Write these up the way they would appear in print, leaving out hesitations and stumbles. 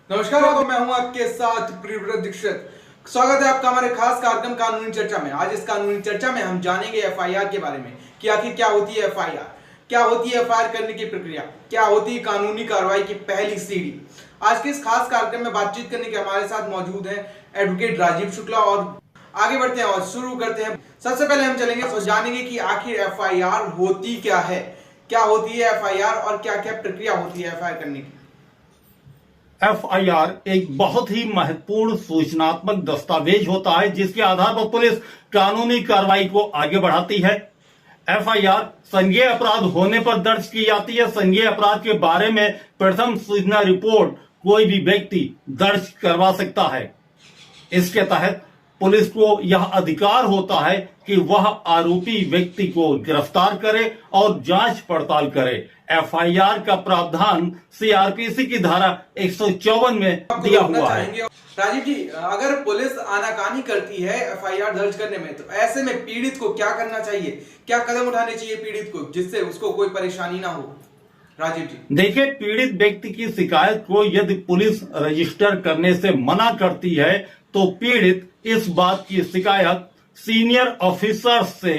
नमस्कार, मैं हूं आपके साथ प्रियव्रत दीक्षित। स्वागत है आपका हमारे खास कार्यक्रम कानूनी चर्चा में। आज इस कानूनी चर्चा में हम जानेंगे एफआईआर के बारे में कि आखिर क्या होती है एफआईआर, क्या होती है एफआईआर करने की प्रक्रिया, क्या होती है कानूनी कार्रवाई की पहली सीढ़ी। आज के इस खास कार्यक्रम में बातचीत करने के हमारे साथ मौजूद है एडवोकेट राजीव शुक्ला। और आगे बढ़ते हैं और शुरू करते हैं। सबसे पहले हम चलेंगे तो जानेंगे कि आखिर एफआईआर होती क्या है, क्या होती है एफआईआर और क्या क्या प्रक्रिया होती है एफआईआर करने की। एफआईआर एक बहुत ही महत्वपूर्ण सूचनात्मक दस्तावेज होता है जिसके आधार पर पुलिस कानूनी कार्रवाई को आगे बढ़ाती है। एफआईआर संज्ञेय अपराध होने पर दर्ज की जाती है। संज्ञेय अपराध के बारे में प्रथम सूचना रिपोर्ट कोई भी व्यक्ति दर्ज करवा सकता है। इसके तहत पुलिस को यह अधिकार होता है कि वह आरोपी व्यक्ति को गिरफ्तार करे और जांच पड़ताल करे। एफआईआर का प्रावधान सीआरपीसी की धारा 154 में दिया हुआ है। राजीव जी, अगर पुलिस आनाकानी करती है एफआईआर दर्ज करने में, तो ऐसे में पीड़ित को क्या करना चाहिए, क्या कदम उठाने चाहिए पीड़ित को जिससे उसको कोई परेशानी ना हो। राजीव जी देखिए, पीड़ित व्यक्ति की शिकायत को यदि पुलिस रजिस्टर करने से मना करती है तो पीड़ित इस बात की शिकायत सीनियर ऑफिसर से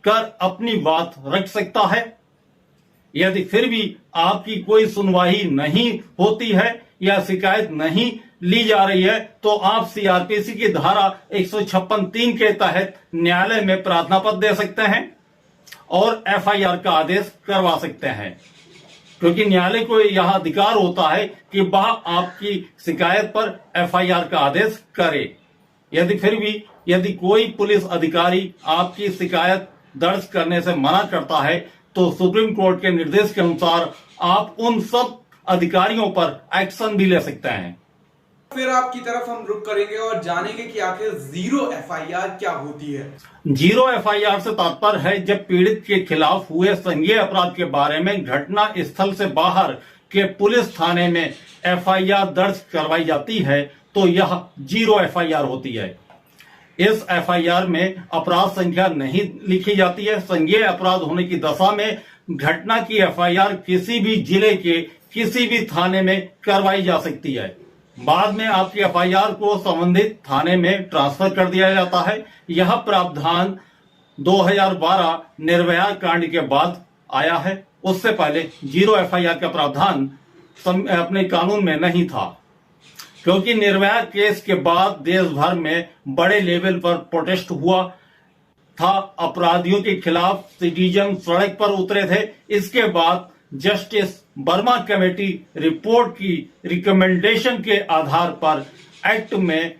कर अपनी बात रख सकता है। यदि फिर भी आपकी कोई सुनवाई नहीं होती है या शिकायत नहीं ली जा रही है तो आप सीआरपीसी की धारा 156(3) के तहत न्यायालय में प्रार्थना पत्र दे सकते हैं और एफआईआर का आदेश करवा सकते हैं, क्योंकि न्यायालय को यह अधिकार होता है कि वह आपकी शिकायत पर एफआईआर का आदेश करे। यदि फिर भी यदि कोई पुलिस अधिकारी आपकी शिकायत दर्ज करने से मना करता है तो सुप्रीम कोर्ट के निर्देश के अनुसार आप उन सब अधिकारियों पर एक्शन भी ले सकते हैं। फिर आपकी तरफ हम रुक करेंगे और जानेंगे कि आखिर जीरो एफआईआर क्या होती है। जीरो एफआईआर से तात्पर्य है जब पीड़ित के खिलाफ हुए संज्ञेय अपराध के बारे में घटना स्थल से बाहर के पुलिस थाने में एफआईआर दर्ज करवाई जाती है तो यह जीरो एफआईआर होती है। इस एफआईआर में अपराध संख्या नहीं लिखी जाती है। संज्ञेय अपराध होने की दशा में घटना की एफआईआर किसी भी जिले के किसी भी थाने में करवाई जा सकती है। बाद में आपकी एफआईआर को संबंधित थाने में ट्रांसफर कर दिया जाता है। यह प्रावधान 2012 निर्भया कांड के बाद आया है। उससे पहले जीरो एफआईआर का प्रावधान अपने कानून में नहीं था, क्योंकि निर्भया केस के बाद देश भर में बड़े लेवल पर प्रोटेस्ट हुआ था। अपराधियों के खिलाफ सिटीजन सड़क पर उतरे थे। इसके बाद जस्टिस वर्मा कमेटी रिपोर्ट की रिकमेंडेशन के आधार पर एक्ट में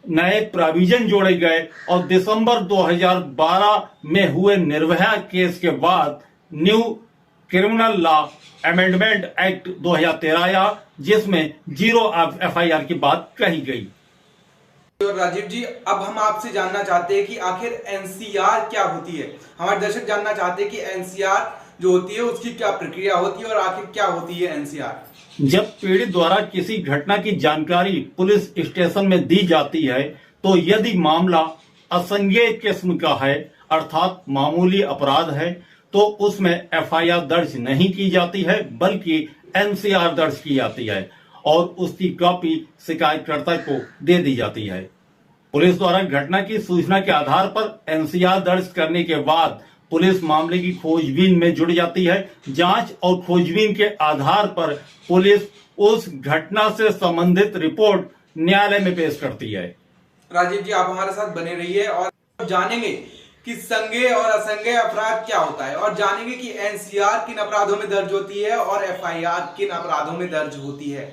नए प्रोविजन जोड़े गए और दिसंबर 2012 में हुए निर्भया केस के बाद new criminal law amendment act 2013 आया, जिसमें जीरो एफआईआर की बात कही गई। राजीव जी, अब हम आपसे जानना चाहते हैं कि आखिर एनसीआर क्या होती है। हमारे दर्शक जानना चाहते हैं कि एनसीआर जो होती है उसकी क्या प्रक्रिया होती है और आखिर क्या होती है एनसीआर। जब पीड़ित द्वारा किसी घटना की जानकारी पुलिस स्टेशन में दी जाती है तो यदि मामला असंज्ञेय किस्म का है अर्थात मामूली अपराध है तो उसमें एफआईआर दर्ज नहीं की जाती है, बल्कि एनसीआर दर्ज की जाती है और उसकी कॉपी शिकायतकर्ता को दे दी जाती है। पुलिस द्वारा घटना की सूचना के आधार पर एनसीआर दर्ज करने के बाद पुलिस मामले की खोजबीन में जुट जाती है। जांच और खोजबीन के आधार पर पुलिस उस घटना से संबंधित रिपोर्ट न्यायालय में पेश करती है। राजीव जी, आप हमारे साथ बने रहिए और जानेंगे कि संज्ञेय और असंज्ञेय अपराध क्या होता है और जानेंगे कि एनसीआर किन अपराधों में दर्ज होती है और एफआईआर किन अपराधों में दर्ज होती है।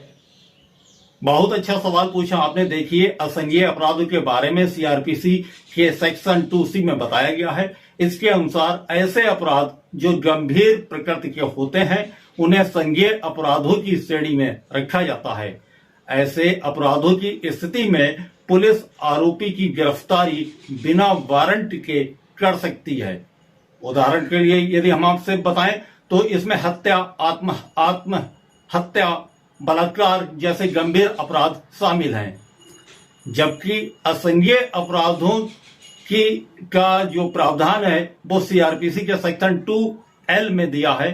बहुत अच्छा सवाल पूछा आपने। देखिए, असंज्ञेय अपराधों के बारे में सीआरपीसी के सेक्शन 2C में बताया गया है। इसके अनुसार ऐसे अपराध जो गंभीर प्रकृति के होते हैं उन्हें संज्ञेय अपराधों की श्रेणी में रखा जाता है। ऐसे अपराधों की स्थिति में पुलिस आरोपी की गिरफ्तारी बिना वारंट के कर सकती है। उदाहरण के लिए यदि हम आपसे बताएं तो इसमें हत्या, आत्महत्या, बलात्कार जैसे गंभीर अपराध शामिल हैं, जबकि असंज्ञेय अपराधों का जो प्रावधान है वो सीआरपीसी के सेक्शन 2L में दिया है।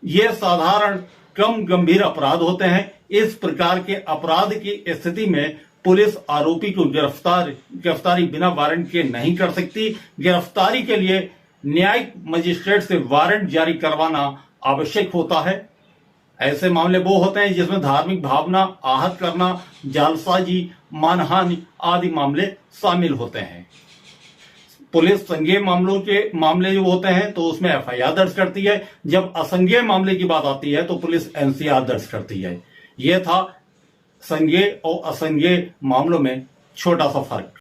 ये साधारण कम गंभीर अपराध होते हैं। इस प्रकार के अपराध की स्थिति में पुलिस आरोपी को गिरफ्तारी बिना वारंट के नहीं कर सकती। गिरफ्तारी के लिए न्यायिक मजिस्ट्रेट से वारंट जारी करवाना आवश्यक होता है। ऐसे मामले वो होते हैं जिसमें धार्मिक भावना आहत करना, जालसाजी, मानहानि आदि मामले शामिल होते हैं। पुलिस संज्ञेय मामले जो होते हैं तो उसमें एफआईआर दर्ज करती है। जब असंज्ञेय मामले की बात आती है तो पुलिस एनसीआर दर्ज करती है। यह था संज्ञेय और असंज्ञेय मामलों में छोटा सा फर्क।